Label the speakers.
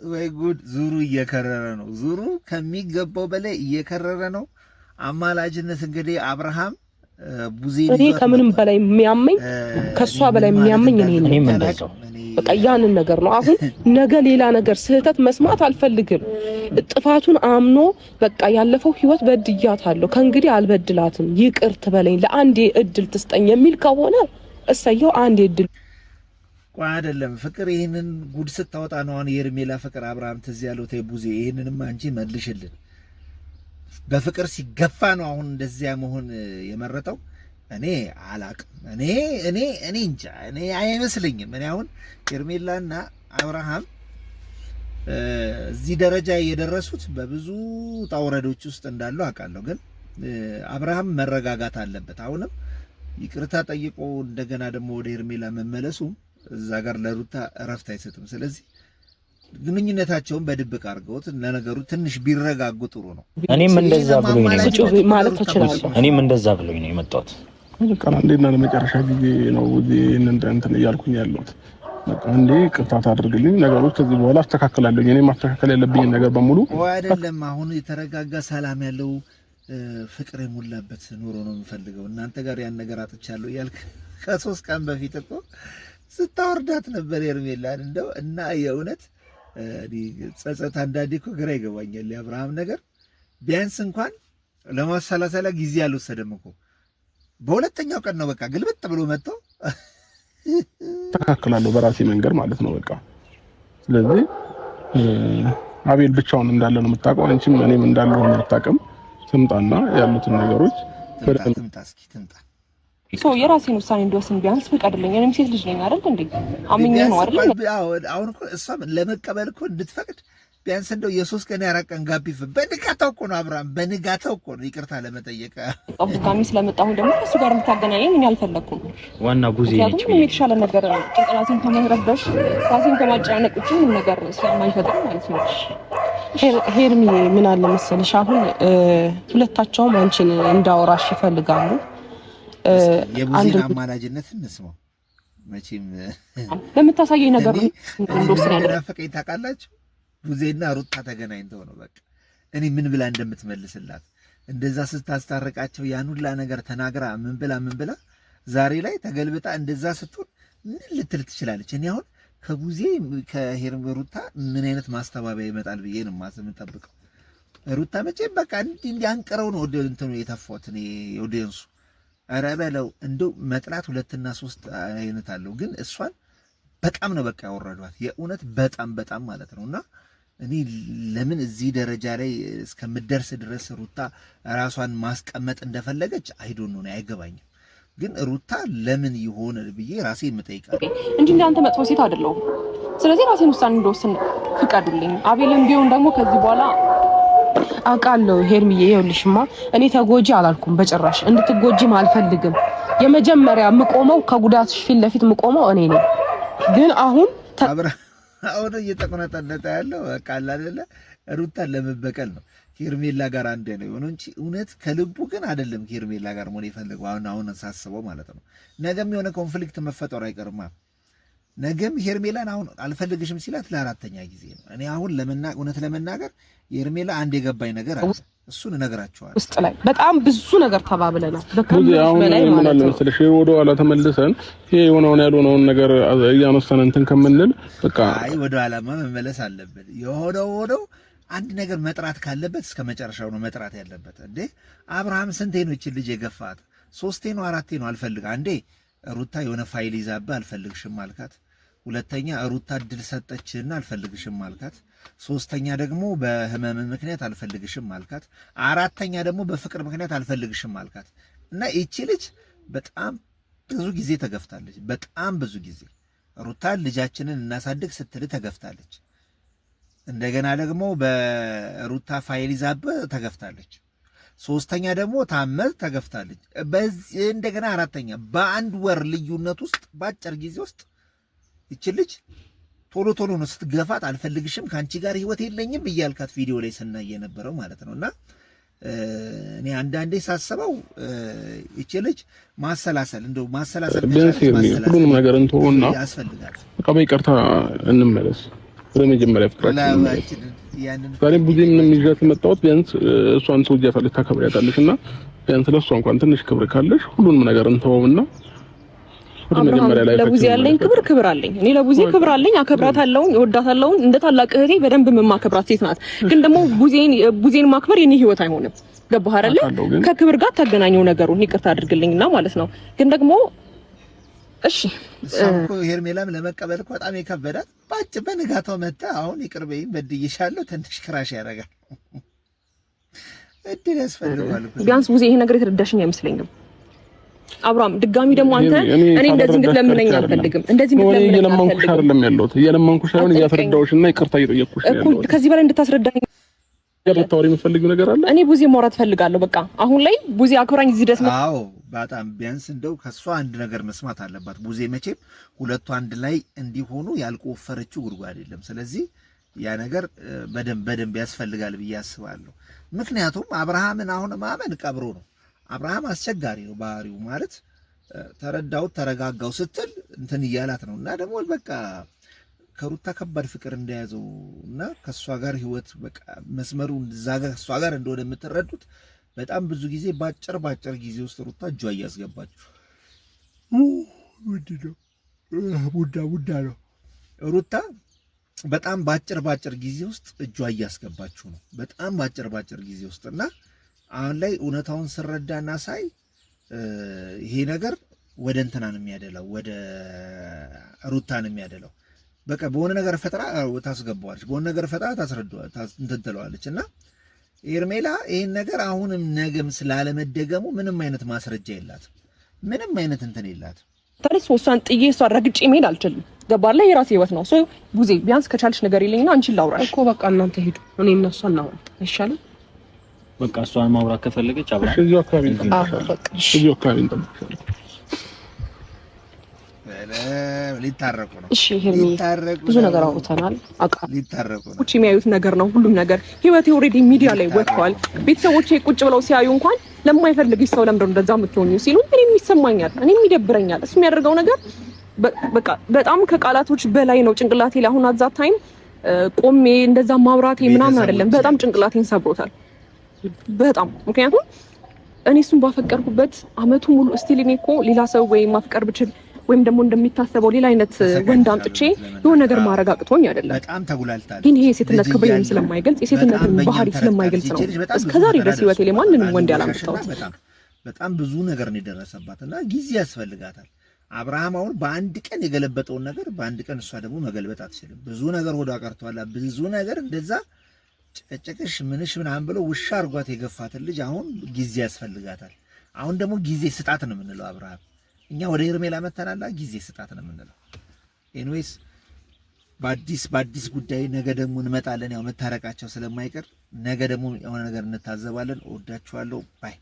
Speaker 1: ወይ ጉድ! ዙሩ እየከረረ ነው። ዙሩ ከሚገባው በላይ እየከረረ ነው። አማላጅነት እንግዲህ አብርሃም ቡዜን
Speaker 2: እኔ ከምንም በላይ የሚያመኝ ከሷ በላይ የሚያመኝ እኔ በቃ ያንን ነገር ነው። አሁን ነገ ሌላ ነገር ስህተት መስማት አልፈልግም። ጥፋቱን አምኖ በቃ ያለፈው ህይወት በድያታለሁ ከእንግዲህ አልበድላትም ይቅር ትበለኝ ለአንዴ እድል ትስጠኝ የሚል ከሆነ እሰየው አንዴ እድል
Speaker 1: ቆይ አይደለም ፍቅር ይሄንን ጉድ ስታወጣ ነው አሁን የሄርሜላ ፍቅር አብርሃም ትዝ ያለው ተይ ቡዜ ይሄንንም አንቺ መልሽልን። በፍቅር ሲገፋ ነው አሁን እንደዚያ መሆን የመረጠው። እኔ አላቅም እኔ እንጃ እኔ አይመስልኝም። እኔ አሁን ሄርሜላና አብርሃም እዚህ ደረጃ የደረሱት በብዙ ጣውረዶች ውስጥ እንዳሉ አውቃለሁ። ግን አብርሃም መረጋጋት አለበት። አሁንም ይቅርታ ጠይቆ እንደገና ደግሞ ወደ ሄርሜላ መመለሱ እዛ ጋር ለሩታ እረፍት አይሰጥም። ስለዚህ ግንኙነታቸውን በድብቅ አድርገውት ለነገሩ ትንሽ ቢረጋጉ ጥሩ ነው።
Speaker 3: እኔም እንደዛ ብሎኝ ነው
Speaker 2: ማለት ተችላለሁ።
Speaker 3: እኔም እንደዛ ብሎኝ ነው የመጣሁት።
Speaker 4: በቃ አንዴና ለመጨረሻ ጊዜ ነው እዚህ እንትን እያልኩኝ ያለሁት። በቃ አንዴ ቅርታ ታድርግልኝ፣ ነገሮች ከዚህ በኋላ አስተካክላለሁ። እኔ ማስተካከል ያለብኝ ነገር በሙሉ
Speaker 1: አይደለም። አሁን የተረጋጋ ሰላም ያለው ፍቅር የሞላበት ኑሮ ነው የምፈልገው። እናንተ ጋር ያን ነገር አጥቻለሁ እያልክ ከ3 ቀን በፊት እኮ ስታወርዳት ነበር ሄርሜላን እንደው እና የእውነት ጸጸት አንዳንዴ እኮ ግራ ይገባኛል። የአብርሃም ነገር ቢያንስ እንኳን ለማሰላሰላ ጊዜ አልወሰደም እኮ በሁለተኛው ቀን ነው በቃ ግልብጥ ብሎ መጥቶ
Speaker 4: ተካክላለሁ በራሴ መንገድ ማለት ነው በቃ። ስለዚህ አቤል ብቻውን እንዳለ ነው የምታውቀው፣ አንቺም እኔም እንዳለው ነው የምታውቀው። ትምጣና ያሉትን ነገሮች
Speaker 1: ትምጣ
Speaker 2: ሶ የራሴን ውሳኔ እንድወስን ቢያንስ ፍቀድልኝ። እኔም ሴት ልጅ ነኝ አይደል እንዴ? አምኜ ነው አይደል?
Speaker 1: አሁን እኮ እሷም ለመቀበል እኮ እንድትፈቅድ ቢያንስ እንደው የ3 ቀን የ4 ቀን ጋፕ ይፈ በንጋታው እኮ ነው አብርሃም፣ በንጋታው እኮ ነው ይቅርታ ለመጠየቅ
Speaker 2: ድጋሚ ስለመጣሁ ደግሞ እሱ ጋር እንድታገናኘኝ እኔ አልፈለኩም።
Speaker 3: ዋና ጉዜ ነች
Speaker 2: ምን የተሻለ ነገር ጭንቅላቴን ከመረበሽ ራሴን ከማጨናነቅ ውጪ ምን ነገር ስለማይፈጥር ማለት ነው። ሄርሚ ምን አለ መሰለሽ አሁን ሁለታቸውም አንቺን እንዳወራሽ ይፈልጋሉ።
Speaker 1: የቡዜን አማላጅነት እንስማው። መቼም
Speaker 2: ለምታሳየኝ ነገር
Speaker 1: እንደወሰነ ያደረፈቀኝ ታውቃላችሁ። ቡዜና ሩታ ተገናኝተው ነው በቃ እኔ ምን ብላ እንደምትመልስላት እንደዛ ስታስታርቃቸው ያን ሁላ ነገር ተናግራ ምን ብላ ዛሬ ላይ ተገልብጣ እንደዛ ስትሆን ምን ልትል ትችላለች? እኔ አሁን ከቡዜ ከሄርሜላ ሩታ ምን አይነት ማስተባበያ ይመጣል ብዬ ነው የምጠብቀው። ሩታ መቼም በቃ እንዲህ አንቀረው ነው ወደ እንትኑ የተፋት እኔ ኦዲየንሱ ኧረ በለው እንደው መጥላት 2 እና 3 አይነት አለው። ግን እሷን በጣም ነው በቃ ያወረዷት የእውነት በጣም ማለት ነውና እኔ ለምን እዚህ ደረጃ ላይ እስከምደርስ ድረስ ሩታ ራሷን ማስቀመጥ እንደፈለገች አይዶን ነው አይገባኝም። ግን ሩታ ለምን ይሆን ብዬ ራሴ የምጠይቃለሁ
Speaker 2: እንጂ እንዳንተ መጥፎ ሴት አይደለሁም። ስለዚህ ራሴን ውሳኔ እንደወስን ፍቀዱልኝ። አቤልም ቢሆን ደግሞ ከዚህ በኋላ አውቃለሁ። ሄርሚዬ ይኸውልሽማ እኔ ተጎጂ አላልኩም በጭራሽ፣ እንድትጎጂም አልፈልግም። የመጀመሪያ የምቆመው ከጉዳትሽ ፊት ለፊት የምቆመው እኔ ነኝ። ግን አሁን
Speaker 1: እየተቆነጠነጠ ያለው በቃ አይደለ ሩታን ለመበቀል ነው። ሄርሜላ ጋር አንድ ነው የሆነው እንጂ እውነት ከልቡ ግን አይደለም ሄርሜላ ጋር መሆን የፈለገው። አሁን ሳስበው ማለት ነው ነገም የሆነ ኮንፍሊክት መፈጠሩ አይቀርማ። ነገም ሄርሜላን አሁን አልፈልግሽም ሲላት ለ4ኛ ጊዜ ነው። እኔ አሁን እውነት ለመናገር ሄርሜላ አንድ የገባኝ ነገር አለ፣ እሱን እነግራቸዋለሁ።
Speaker 2: ውስጥ ላይ በጣም ብዙ ነገር ተባብለናል።
Speaker 4: አሁን ምን አለ መሰለሽ ወደ ኋላ ተመልሰን ይሄ የሆነውን ያልሆነውን ነገር እያነሳን እንትን ከምንል በቃ
Speaker 1: አይ ወደ ኋላማ መመለስ አለብን። የሆነው አንድ ነገር መጥራት ካለበት እስከ መጨረሻው ነው መጥራት ያለበት። እንዴ አብርሃም ስንቴ ነው እቺ ልጅ የገፋት? 3 ነው 4 ነው አልፈልግ። አንዴ ሩታ የሆነ ፋይል ይዛባ አልፈልግሽም አልካት። ሁለተኛ ሩታ እድል ሰጠችና አልፈልግሽም አልካት። ሶስተኛ ደግሞ በህመም ምክንያት አልፈልግሽም አልካት። አራተኛ ደግሞ በፍቅር ምክንያት አልፈልግሽም አልካት። እና እቺ ልጅ በጣም ብዙ ጊዜ ተገፍታለች። በጣም ብዙ ጊዜ ሩታ ልጃችንን እናሳድግ ስትል ተገፍታለች። እንደገና ደግሞ በሩታ ፋይል ይዛባ ተገፍታለች። ሶስተኛ ደግሞ ታመህ ተገፍታለች። በዚህ እንደገና አራተኛ በአንድ ወር ልዩነት ውስጥ በአጭር ጊዜ ውስጥ እቺ ልጅ ቶሎ ነው ስትገፋት አልፈልግሽም ካንቺ ጋር ህይወት የለኝም እያልካት ቪዲዮ ላይ ስናይ የነበረው ማለት ነውና እኔ አንዳንዴ ሳስበው እቺ ልጅ ማሰላሰል
Speaker 4: ሁሉንም ነገር እንተውና
Speaker 1: ያስፈልጋል።
Speaker 4: በቃ በይቅርታ እንመለስ። በመጀመሪያ ፍቅራችን ዛሬ ብዙ ምንም ይዣት መጣሁት። ቢያንስ እሷን ትወጃታለሽ፣ ታከብሪያታለሽና ቢያንስ ለእሷ እንኳን ትንሽ ክብር ካለሽ ሁሉንም ነገር እንተወውና
Speaker 2: ለቡዜ ያለኝ ክብር አለኝ። እኔ ለቡዜ ክብር አለኝ፣ አከብራታለሁ፣ እወዳታለሁ። እንደ ታላቅ እህቴ በደንብ የማከብራት ሴት ናት። ግን ደግሞ ቡዜን ማክበር የኔ ህይወት አይሆንም። ገባህ አይደለ? ከክብር ጋር ታገናኘው ነገሩን ይቅርታ አድርግልኝና ማለት ነው። ግን ደግሞ እሺ
Speaker 1: ሳምኮ ሄርሜላም ለመቀበል እኮ በጣም የከበዳት በንጋታው መጣ። አሁን ይቅርበኝ በድይሻለሁ ትንሽ ክራሽ ያደርጋል። እድል ያስፈልጋል።
Speaker 2: ቢያንስ ቡዜ ይሄ ነገር የተረዳሽኝ አይመስለኝም። አብርሃም ድጋሚ ደግሞ አንተ እኔ እንደዚህ እንድትለምነኝ አልፈልግም። እንደዚህ እንድትለምነኝ
Speaker 4: እየለመንኩሽ አይደለም ያለሁት እየለመንኩሽ ሳይሆን እያስረዳሁሽና ይቅርታ እየጠየቅኩሽ ነው ያለሁት።
Speaker 2: ከዚህ በላይ እንድታስረዳኝ
Speaker 4: ያልታወሪ የምፈልጊው ነገር አለ።
Speaker 2: እኔ ቡዜ ማውራት ፈልጋለሁ። በቃ አሁን ላይ ቡዜ አክብራኝ እዚህ ድረስ ነው።
Speaker 1: አዎ በጣም ቢያንስ እንደው ከሷ አንድ ነገር መስማት አለባት ቡዜ። መቼም ሁለቱ አንድ ላይ እንዲሆኑ ያልቆፈረችው ጉድጓድ የለም። ስለዚህ ያ ነገር በደንብ ያስፈልጋል ብዬ አስባለሁ። ምክንያቱም አብርሃምን አሁን ማመን ቀብሮ ነው። አብርሃም አስቸጋሪ ነው ባህሪው። ማለት ተረዳሁት ተረጋጋው ስትል እንትን እያላት ነው። እና ደግሞ በቃ ከሩታ ከባድ ፍቅር እንደያዘው እና ከሷ ጋር ህይወት በቃ መስመሩ ዛጋ ከሷ ጋር እንደሆነ የምትረዱት በጣም ብዙ ጊዜ ባጭር ጊዜ ውስጥ ሩታ እጇ እያስገባችሁ ቡዳ ነው ሩታ በጣም ባጭር ጊዜ ውስጥ እጇ እያስገባችሁ ነው። በጣም ባጭር ጊዜ ውስጥ እና አሁን ላይ እውነታውን ስረዳና ሳይ ይሄ ነገር ወደ እንትና ነው የሚያደላው፣ ወደ ሩታ ነው የሚያደላው። በቃ በሆነ ነገር ፈጥራ ታስገባዋለች፣ በሆነ ነገር ፈጥራ እንትን ትለዋለች። እና ሄርሜላ ይሄን ነገር አሁንም ነገም ስላለመደገሙ ምንም አይነት ማስረጃ የላትም፣ ምንም አይነት እንትን የላትም።
Speaker 2: ታዲያ ሶስቷን ጥዬ እሷን ረግጬ መሄድ አልችልም። ገባለ? የራሴ ህይወት ነው። ቡዜ ቢያንስ ከቻልሽ ነገር ይለኝና አንቺን ላውራሽ እኮ በቃ እናንተ ሄዱ፣ እኔ እና እሷ እናወራ አይሻልም?
Speaker 3: በቃ እሷን ማውራት ከፈለገች አብራ
Speaker 4: እዚሁ አካባቢ እንጠብቅሻለን።
Speaker 1: ሊታረቁ ነው።
Speaker 2: እሺ ብዙ ነገር አውርተናል።
Speaker 1: ሊታረቁ ነው።
Speaker 2: ቁጭ የሚያዩት ነገር ነው ሁሉም ነገር። ህይወቴ ኦልሬዲ ሚዲያ ላይ ወጥቷል። ቤተሰቦቼ ቁጭ ብለው ሲያዩ እንኳን ለማይፈልግሽ ሰው ለምንድነው እንደዛ የምትሆኚ ሲሉ እኔም ይሰማኛል፣ እኔም ይደብረኛል። እሱ የሚያደርገው ነገር በቃ በጣም ከቃላቶች በላይ ነው። ጭንቅላቴ ላይ አሁን አዛት ታይም ቆሜ እንደዛ ማውራቴ ምናምን አይደለም፣ በጣም ጭንቅላቴን ሰብሮታል በጣም። ምክንያቱም እኔ እሱን ባፈቀርኩበት አመቱ ሙሉ እስቲል እኔ እኮ ሌላ ሰው ወይም ማፍቀር ብችል ወይም ደግሞ እንደሚታሰበው ሌላ አይነት ወንድ አምጥቼ የሆነ ነገር ማረግ አቅቶኝ አይደለም።
Speaker 1: በጣም ተጉላልታል።
Speaker 2: ግን ይሄ የሴትነት ክብሬን ስለማይገልጽ የሴትነትን ባህሪ ስለማይገልጽ ነው እስከዛሬ ድረስ ህይወቴ ላይ ማንንም ወንድ ያላመጣሁት።
Speaker 1: በጣም ብዙ ነገር ነው የደረሰባትና ጊዜ ያስፈልጋታል። አብርሃም አሁን በአንድ ቀን የገለበጠውን ነገር በአንድ ቀን እሷ ደግሞ መገልበጥ አትችልም። ብዙ ነገር ወደ አቀርቷላ ብዙ ነገር እንደዛ ጨቀጨቅሽ ምንሽ ምናምን ብሎ ውሻ አርጓት የገፋትን ልጅ አሁን ጊዜ ያስፈልጋታል። አሁን ደግሞ ጊዜ ስጣት ነው የምንለው። አብርሃም እኛ ወደ ሄርሜላ መተናላ ጊዜ ስጣት ነው የምንለው። ኤኒዌይስ በአዲስ ጉዳይ ነገ ደግሞ እንመጣለን። ያው መታረቃቸው ስለማይቀር ነገ ደግሞ የሆነ ነገር እንታዘባለን። እወዳችኋለሁ። ባይ